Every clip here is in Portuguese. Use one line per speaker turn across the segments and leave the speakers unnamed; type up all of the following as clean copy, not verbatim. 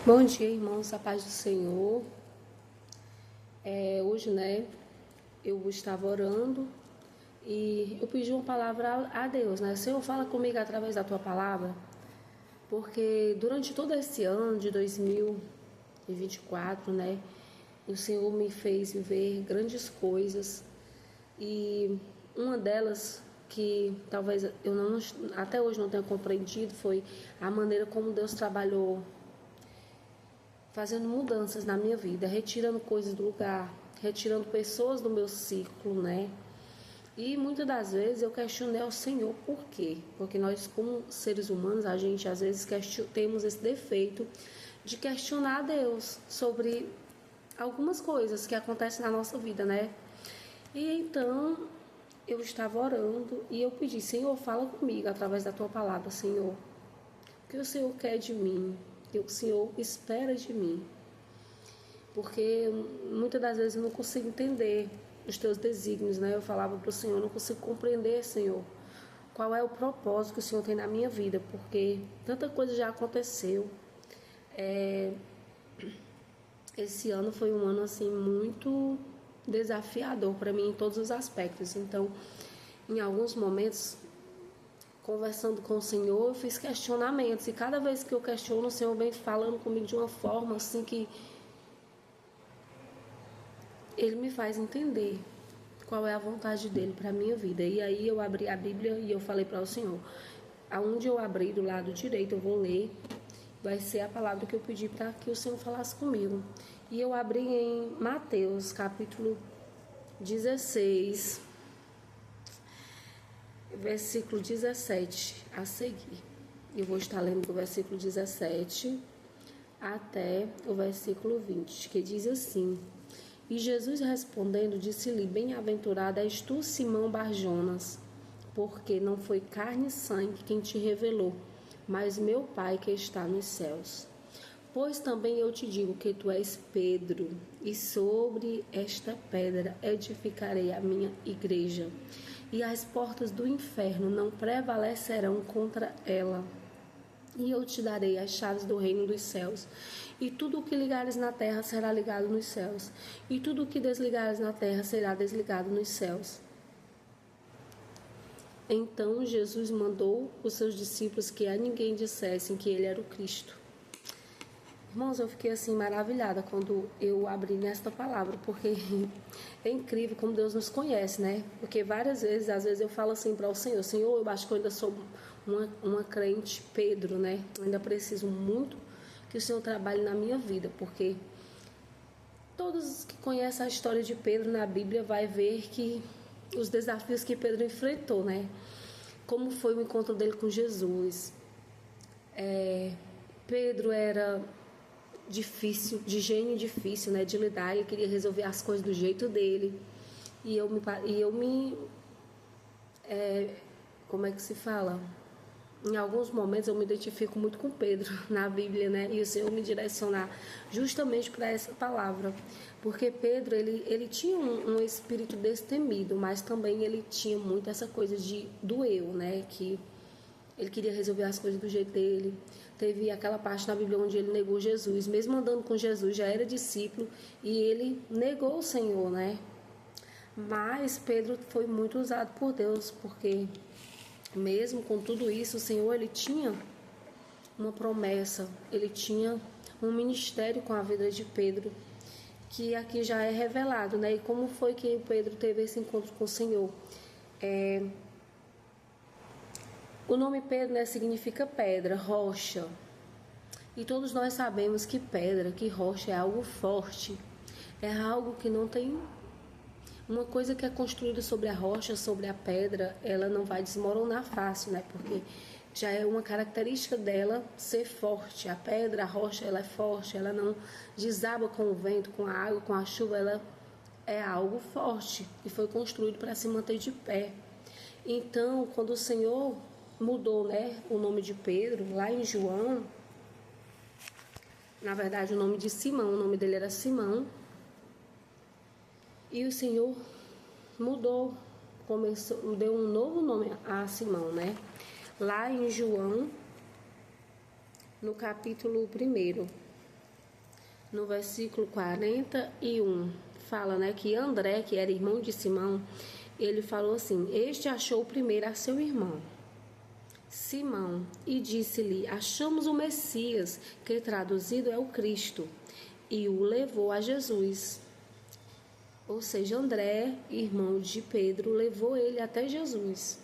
Bom dia, irmãos, a paz do Senhor. Hoje, eu estava orando e eu pedi uma palavra a Deus, Senhor, fala comigo através da tua palavra, porque durante todo esse ano de 2024, o Senhor me fez viver grandes coisas e uma delas que talvez eu não, até hoje não tenha compreendido foi a maneira como Deus trabalhou fazendo mudanças na minha vida, retirando coisas do lugar, retirando pessoas do meu círculo, E muitas das vezes eu questionei ao Senhor por quê? Porque nós, como seres humanos, a gente às vezes temos esse defeito de questionar a Deus sobre algumas coisas que acontecem na nossa vida, E então eu estava orando e eu pedi, Senhor, fala comigo através da tua palavra, Senhor. O que o Senhor quer de mim? O que o Senhor espera de mim? Porque muitas das vezes eu não consigo entender os teus desígnios, Eu falava para o Senhor, eu não consigo compreender, Senhor, qual é o propósito que o Senhor tem na minha vida, porque tanta coisa já aconteceu. Esse ano foi um ano assim muito desafiador para mim em todos os aspectos. Então, em alguns momentos, conversando com o Senhor, eu fiz questionamentos. E cada vez que eu questiono, o Senhor vem falando comigo de uma forma assim que Ele me faz entender qual é a vontade dele para a minha vida. E aí eu abri a Bíblia e eu falei para o Senhor, aonde eu abri do lado direito eu vou ler, vai ser a palavra que eu pedi para que o Senhor falasse comigo. E eu abri em Mateus capítulo 16, versículo 17 a seguir. Eu vou estar lendo do versículo 17 até o versículo 20, que diz assim: E Jesus respondendo disse-lhe, bem-aventurado és tu, Simão Barjonas, porque não foi carne e sangue quem te revelou, mas meu Pai que está nos céus. Pois também eu te digo que tu és Pedro, e sobre esta pedra edificarei a minha igreja, e as portas do inferno não prevalecerão contra ela. E eu te darei as chaves do reino dos céus. E tudo o que ligares na terra será ligado nos céus. E tudo o que desligares na terra será desligado nos céus. Então Jesus mandou os seus discípulos que a ninguém dissessem que ele era o Cristo. Irmãos, eu fiquei assim maravilhada quando eu abri nesta palavra, porque é incrível como Deus nos conhece, Porque várias vezes, às vezes eu falo assim para o Senhor, Senhor, eu acho que eu ainda sou uma crente Pedro, Eu ainda preciso muito que o Senhor trabalhe na minha vida, porque todos que conhecem a história de Pedro na Bíblia vai ver que os desafios que Pedro enfrentou, Como foi o encontro dele com Jesus. Pedro era difícil, de gênio difícil, de lidar. Ele queria resolver as coisas do jeito dele. Como é que se fala? Em alguns momentos eu me identifico muito com Pedro na Bíblia, E o Senhor me direcionar justamente para essa palavra. Porque Pedro, ele tinha um espírito destemido, mas também ele tinha muito essa coisa do eu, Que ele queria resolver as coisas do jeito dele. Teve aquela parte na Bíblia onde ele negou Jesus. Mesmo andando com Jesus, já era discípulo. E ele negou o Senhor, Mas Pedro foi muito usado por Deus. Porque mesmo com tudo isso, o Senhor, ele tinha uma promessa. Ele tinha um ministério com a vida de Pedro. Que aqui já é revelado, E como foi que Pedro teve esse encontro com o Senhor? O nome Pedro, significa pedra, rocha. E todos nós sabemos que pedra, que rocha é algo forte. É algo que não tem... Uma coisa que é construída sobre a rocha, sobre a pedra, ela não vai desmoronar fácil, Porque já é uma característica dela ser forte. A pedra, a rocha, ela é forte. Ela não desaba com o vento, com a água, com a chuva. Ela é algo forte e foi construído para se manter de pé. Então, quando o Senhor mudou, o nome de Pedro, lá em João, na verdade o nome de Simão, o nome dele era Simão, e o Senhor mudou, deu um novo nome a Simão, Lá em João, no capítulo 1, no versículo 41, fala, né, que André, que era irmão de Simão, ele falou assim: este achou primeiro a seu irmão Simão e disse-lhe: achamos o Messias, que traduzido é o Cristo, e o levou a Jesus. Ou seja, André, irmão de Pedro, levou ele até Jesus.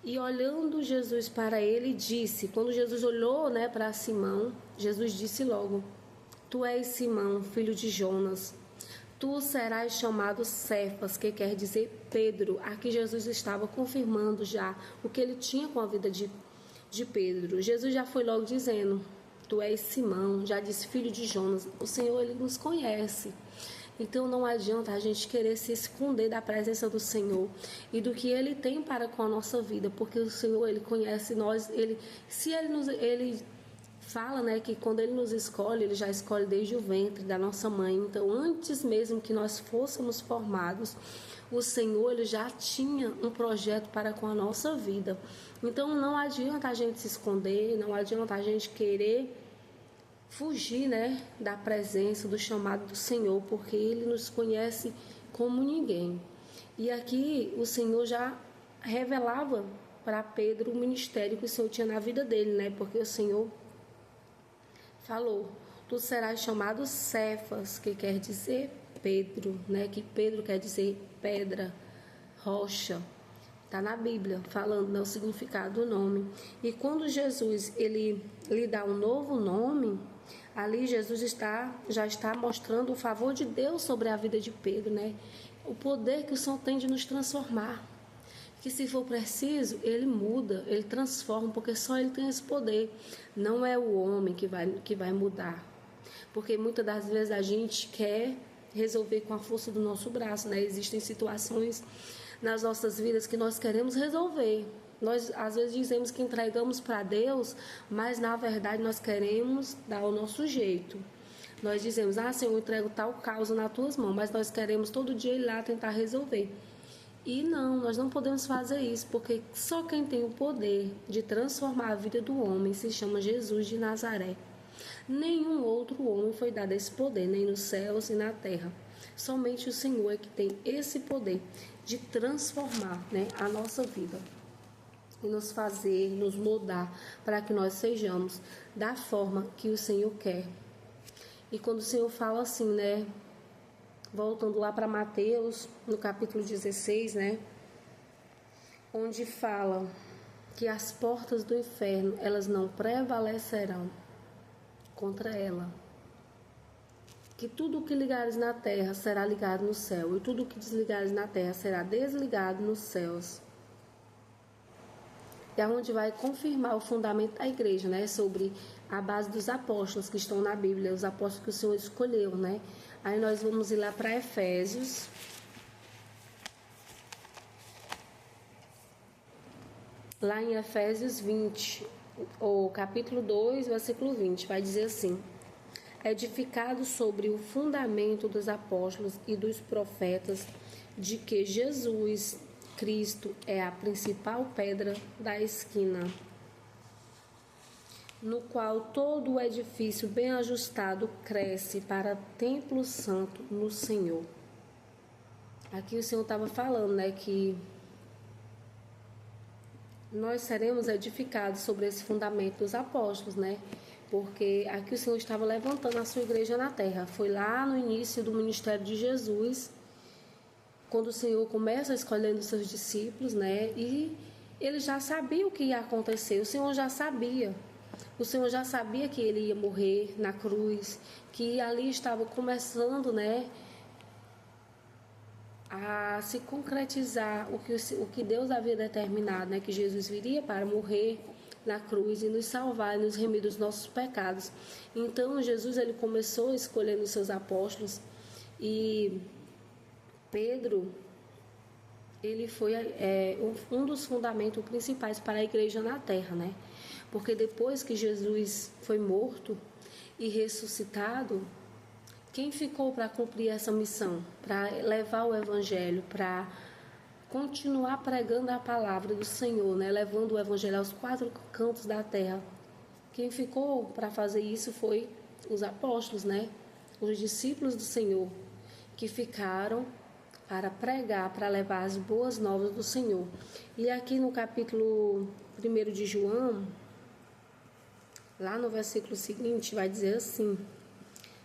E olhando Jesus para ele, disse, quando Jesus olhou, né, para Simão, Jesus disse logo: tu és Simão, filho de Jonas, tu serás chamado Cefas, que quer dizer Pedro. Aqui Jesus estava confirmando já o que ele tinha com a vida de Pedro. Jesus já foi logo dizendo: tu és Simão, já disse filho de Jonas. O Senhor, ele nos conhece. Então não adianta a gente querer se esconder da presença do Senhor e do que Ele tem para com a nossa vida, porque o Senhor, Ele conhece nós. Ele fala, né, que quando Ele nos escolhe, Ele já escolhe desde o ventre da nossa mãe. Então, antes mesmo que nós fôssemos formados, o Senhor, Ele já tinha um projeto para com a nossa vida. Então não adianta a gente se esconder, não adianta a gente querer fugir, né, da presença, do chamado do Senhor, porque Ele nos conhece como ninguém. E aqui o Senhor já revelava para Pedro o ministério que o Senhor tinha na vida dele, né, porque o Senhor falou: tu serás chamado Cefas, que quer dizer Pedro, né, que Pedro quer dizer pedra, rocha. Está na Bíblia, falando, né, o significado do nome. E quando Jesus ele lhe dá um novo nome, ali Jesus já está mostrando o favor de Deus sobre a vida de Pedro, né? O poder que o Senhor tem de nos transformar. Que se for preciso, Ele muda, Ele transforma, porque só Ele tem esse poder. Não é o homem que vai mudar. Porque muitas das vezes a gente quer resolver com a força do nosso braço, né? Existem situações nas nossas vidas que nós queremos resolver. Nós às vezes dizemos que entregamos para Deus, mas na verdade nós queremos dar o nosso jeito. Nós dizemos: ah, Senhor, eu entrego tal causa nas tuas mãos, mas nós queremos todo dia ir lá tentar resolver. E não, nós não podemos fazer isso, porque só quem tem o poder de transformar a vida do homem se chama Jesus de Nazaré. Nenhum outro homem foi dado esse poder, nem nos céus e na terra. Somente o Senhor é que tem esse poder de transformar, né, a nossa vida e nos fazer, nos moldar para que nós sejamos da forma que o Senhor quer. E quando o Senhor fala assim, né, voltando lá para Mateus, no capítulo 16, né, onde fala que as portas do inferno, elas não prevalecerão contra ela. Que tudo o que ligares na terra será ligado no céu, e tudo o que desligares na terra será desligado nos céus. É onde vai confirmar o fundamento da igreja, né? Sobre a base dos apóstolos que estão na Bíblia, os apóstolos que o Senhor escolheu, né? Aí nós vamos ir lá para Efésios. Lá em Efésios 20, ou capítulo 2, versículo 20, vai dizer assim: edificado sobre o fundamento dos apóstolos e dos profetas, de que Jesus Cristo é a principal pedra da esquina, no qual todo o edifício bem ajustado cresce para templo santo no Senhor. Aqui o Senhor estava falando, né, que nós seremos edificados sobre esse fundamento dos apóstolos, né? Porque aqui o Senhor estava levantando a sua igreja na terra. Foi lá no início do ministério de Jesus, quando o Senhor começa escolhendo os seus discípulos, né? E ele já sabia o que ia acontecer. O Senhor já sabia. O Senhor já sabia que ele ia morrer na cruz, que ali estava começando, né, a se concretizar o que Deus havia determinado, né, que Jesus viria para morrer na cruz e nos salvar e nos remir dos nossos pecados. Então Jesus, ele começou escolhendo os seus apóstolos, e Pedro, ele foi um dos fundamentos principais para a igreja na terra, né? Porque depois que Jesus foi morto e ressuscitado, quem ficou para cumprir essa missão? Para levar o evangelho, para continuar pregando a palavra do Senhor, né? Levando o evangelho aos quatro cantos da terra. Quem ficou para fazer isso foi os apóstolos, né? Os discípulos do Senhor, que ficaram para pregar, para levar as boas novas do Senhor. E aqui no capítulo 1 de João, lá no versículo seguinte, vai dizer assim,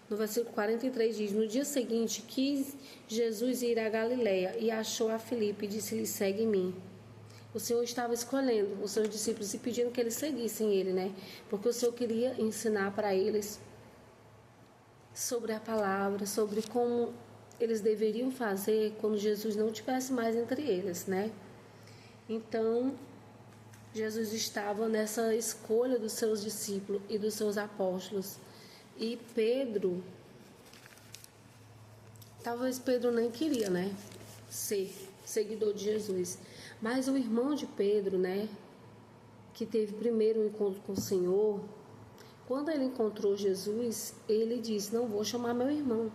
no versículo 43 diz: no dia seguinte quis Jesus ir a Galiléia e achou a Filipe e disse-lhe: segue-me. O Senhor estava escolhendo os seus discípulos e pedindo que eles seguissem ele, né? Porque o Senhor queria ensinar para eles sobre a palavra, sobre como eles deveriam fazer quando Jesus não estivesse mais entre eles, né? Então, Jesus estava nessa escolha dos seus discípulos e dos seus apóstolos. E Pedro, talvez Pedro nem queria, né, ser seguidor de Jesus. Mas o irmão de Pedro, né, que teve primeiro um encontro com o Senhor, quando ele encontrou Jesus, ele disse: não, vou chamar meu irmão.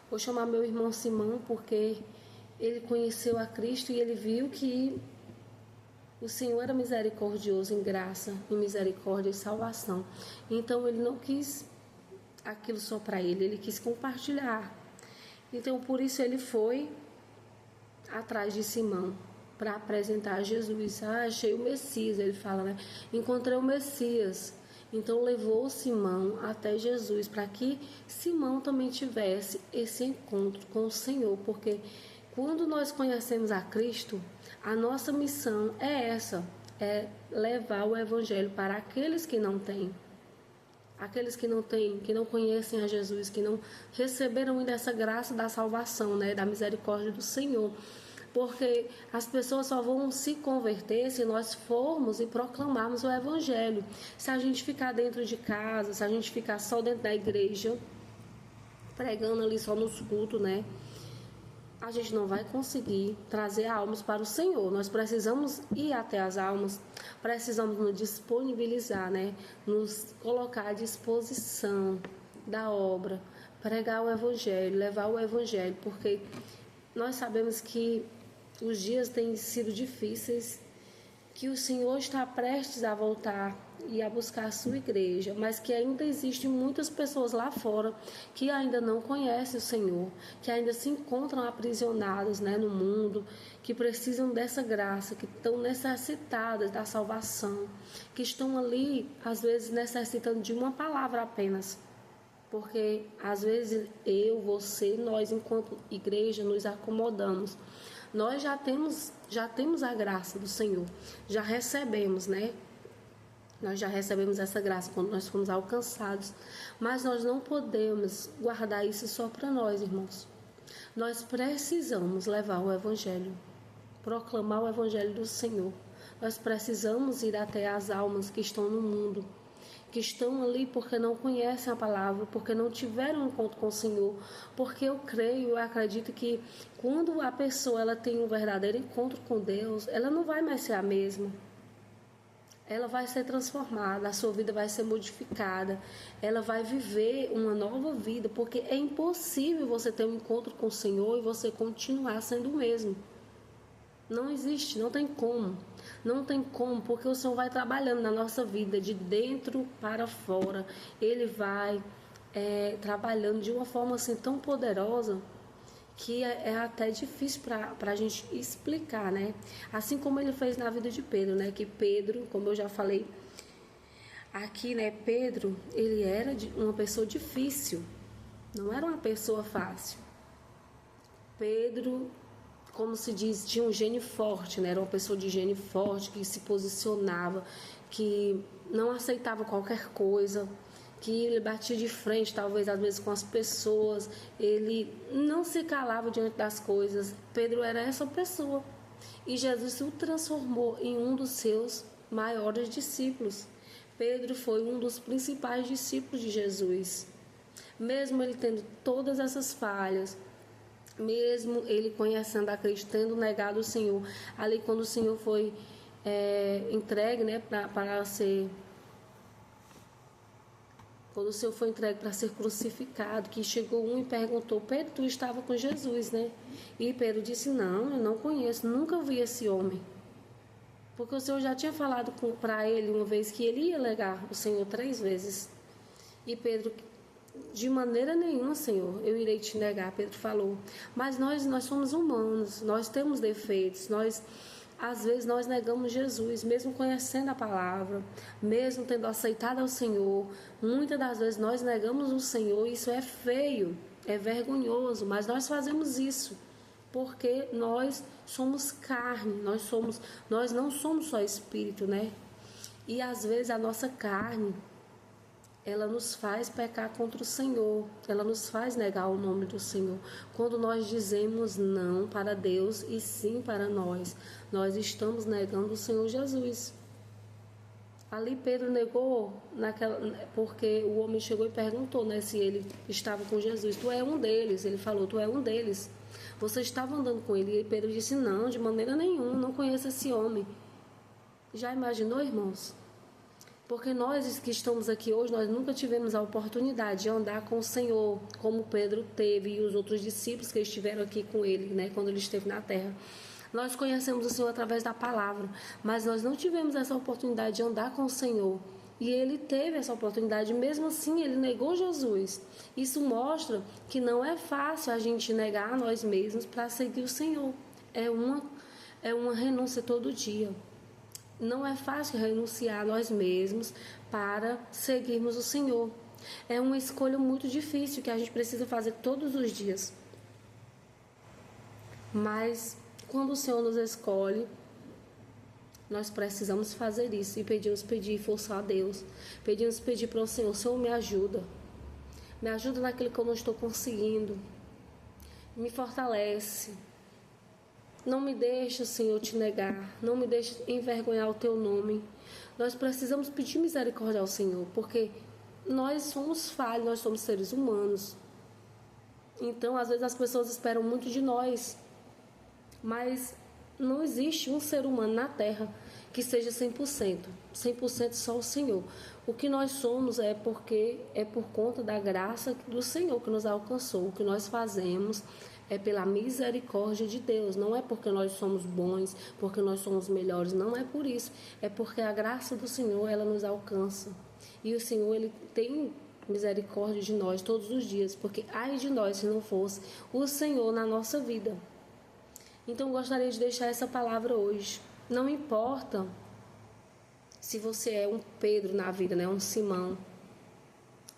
Vou chamar meu irmão Simão, porque ele conheceu a Cristo e ele viu que o Senhor era misericordioso em graça, em misericórdia e salvação. Então ele não quis aquilo só para ele, ele quis compartilhar. Então por isso ele foi atrás de Simão para apresentar a Jesus. Achei o Messias, ele fala, né? Encontrei o Messias. Então levou Simão até Jesus para que Simão também tivesse esse encontro com o Senhor, porque quando nós conhecemos a Cristo, a nossa missão é essa, é levar o Evangelho para aqueles que não têm. Aqueles que não têm, que não conhecem a Jesus, que não receberam ainda essa graça da salvação, né, da misericórdia do Senhor. Porque as pessoas só vão se converter se nós formos e proclamarmos o Evangelho. Se a gente ficar dentro de casa, se a gente ficar só dentro da igreja, pregando ali só nos cultos, né? A gente não vai conseguir trazer almas para o Senhor. Nós precisamos ir até as almas, precisamos nos disponibilizar, né? Nos colocar à disposição da obra, pregar o Evangelho, levar o Evangelho, porque nós sabemos que os dias têm sido difíceis, que o Senhor está prestes a voltar e a buscar a sua igreja, mas que ainda existem muitas pessoas lá fora que ainda não conhecem o Senhor, que ainda se encontram aprisionados, né, no mundo, que precisam dessa graça, que estão necessitadas da salvação, que estão ali, às vezes, necessitando de uma palavra apenas. Porque às vezes eu, você, nós enquanto igreja nos acomodamos. Nós já temos a graça do Senhor, já recebemos, né? Nós já recebemos essa graça quando nós fomos alcançados, mas nós não podemos guardar isso só para nós, irmãos. Nós precisamos levar o Evangelho, proclamar o Evangelho do Senhor. Nós precisamos ir até as almas que estão no mundo, que estão ali porque não conhecem a palavra, porque não tiveram um encontro com o Senhor, porque eu creio, eu acredito que quando a pessoa ela tem um verdadeiro encontro com Deus, ela não vai mais ser a mesma. Ela vai ser transformada, a sua vida vai ser modificada, ela vai viver uma nova vida, porque é impossível você ter um encontro com o Senhor e você continuar sendo o mesmo. Não existe, não tem como. Não tem como, porque o Senhor vai trabalhando na nossa vida de dentro para fora. Ele vai trabalhando de uma forma assim tão poderosa que é até difícil para a gente explicar, né? Assim como ele fez na vida de Pedro, né? Que Pedro, como eu já falei aqui, né? Pedro, ele era uma pessoa difícil, não era uma pessoa fácil. Pedro, como se diz, tinha um gênio forte, né? Era uma pessoa de gênio forte, que se posicionava, que não aceitava qualquer coisa, que ele batia de frente, talvez, às vezes, com as pessoas. Ele não se calava diante das coisas. Pedro era essa pessoa. E Jesus o transformou em um dos seus maiores discípulos. Pedro foi um dos principais discípulos de Jesus. Mesmo ele tendo todas essas falhas, mesmo ele conhecendo a Cristo, tendo negado o Senhor, ali quando o Senhor foi entregue, né, para ser... Quando o Senhor foi entregue para ser crucificado, que chegou um e perguntou: Pedro, tu estava com Jesus, né? E Pedro disse: não, eu não conheço, nunca vi esse homem. Porque o Senhor já tinha falado para ele uma vez que ele ia negar o Senhor 3 vezes. E Pedro De maneira nenhuma, Senhor, eu irei te negar, Pedro falou. Mas nós somos humanos, nós temos defeitos, às vezes nós negamos Jesus, mesmo conhecendo a palavra, mesmo tendo aceitado ao Senhor. Muitas das vezes nós negamos o Senhor, isso é feio, é vergonhoso, mas nós fazemos isso porque nós somos carne, nós não somos só espírito, né? E às vezes a nossa carne, ela nos faz pecar contra o Senhor, ela nos faz negar o nome do Senhor. Quando nós dizemos não para Deus e sim para nós estamos negando o Senhor Jesus. Ali Pedro negou, porque o homem chegou e perguntou, né, se ele estava com Jesus. Tu é um deles, ele falou, tu é um deles. Você estava andando com ele? E Pedro disse, não, de maneira nenhuma, não conheço esse homem. Já imaginou, irmãos? Porque nós que estamos aqui hoje, nós nunca tivemos a oportunidade de andar com o Senhor, como Pedro teve e os outros discípulos que estiveram aqui com ele, né, quando ele esteve na terra. Nós conhecemos o Senhor através da palavra, mas nós não tivemos essa oportunidade de andar com o Senhor. E ele teve essa oportunidade, mesmo assim ele negou Jesus. Isso mostra que não é fácil a gente negar a nós mesmos para seguir o Senhor. É uma renúncia todo dia. Não é fácil renunciar a nós mesmos para seguirmos o Senhor. É uma escolha muito difícil que a gente precisa fazer todos os dias. Mas quando o Senhor nos escolhe, nós precisamos fazer isso e pedir força a Deus. Pedir para o Senhor, Senhor, me ajuda. Me ajuda naquilo que eu não estou conseguindo. Me fortalece. Não me deixa, Senhor, te negar. Não me deixa envergonhar o teu nome. Nós precisamos pedir misericórdia ao Senhor, porque nós somos falhos, nós somos seres humanos. Então, às vezes as pessoas esperam muito de nós, mas não existe um ser humano na Terra que seja 100%. 100% só o Senhor. O que nós somos é por conta da graça do Senhor que nos alcançou. O que nós fazemos é pela misericórdia de Deus. Não é porque nós somos bons, porque nós somos melhores. Não é por isso. É porque a graça do Senhor, ela nos alcança. E o Senhor, ele tem misericórdia de nós todos os dias. Porque ai de nós se não fosse o Senhor na nossa vida. Então, eu gostaria de deixar essa palavra hoje. Não importa se você é um Pedro na vida, né? Um Simão.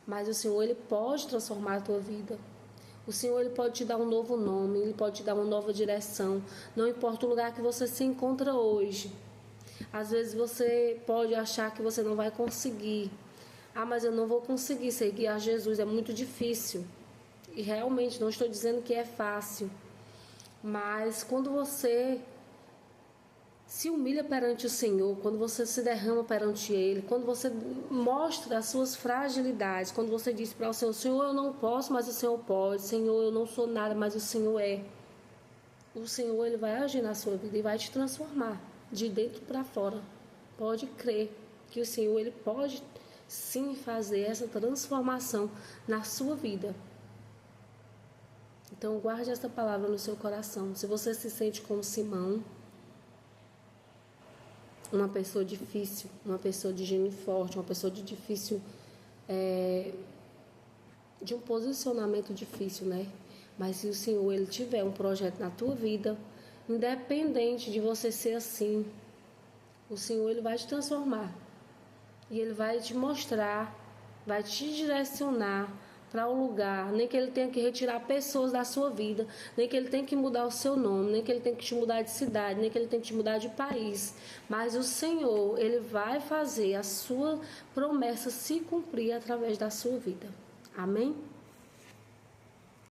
Mas o Senhor, ele pode transformar a tua vida. O Senhor, ele pode te dar um novo nome, ele pode te dar uma nova direção. Não importa o lugar que você se encontra hoje. Às vezes você pode achar que você não vai conseguir. Ah, mas eu não vou conseguir seguir a Jesus, é muito difícil. E realmente, não estou dizendo que é fácil. Mas quando você se humilha perante o Senhor, quando você se derrama perante Ele, quando você mostra as suas fragilidades, quando você diz para o Senhor, Senhor, eu não posso, mas o Senhor pode, Senhor, eu não sou nada, mas o Senhor é. O Senhor, ele vai agir na sua vida e vai te transformar de dentro para fora. Pode crer que o Senhor, ele pode sim fazer essa transformação na sua vida. Então, guarde essa palavra no seu coração. Se você se sente como Simão, uma pessoa difícil, uma pessoa de gênio forte, uma pessoa de difícil, de um posicionamento difícil, né? Mas se o Senhor, ele tiver um projeto na tua vida, independente de você ser assim, o Senhor, ele vai te transformar. E ele vai te mostrar, vai te direcionar para um lugar, nem que ele tenha que retirar pessoas da sua vida, nem que ele tenha que mudar o seu nome, nem que ele tenha que te mudar de cidade, nem que ele tenha que te mudar de país. Mas o Senhor, ele vai fazer a sua promessa se cumprir através da sua vida. Amém?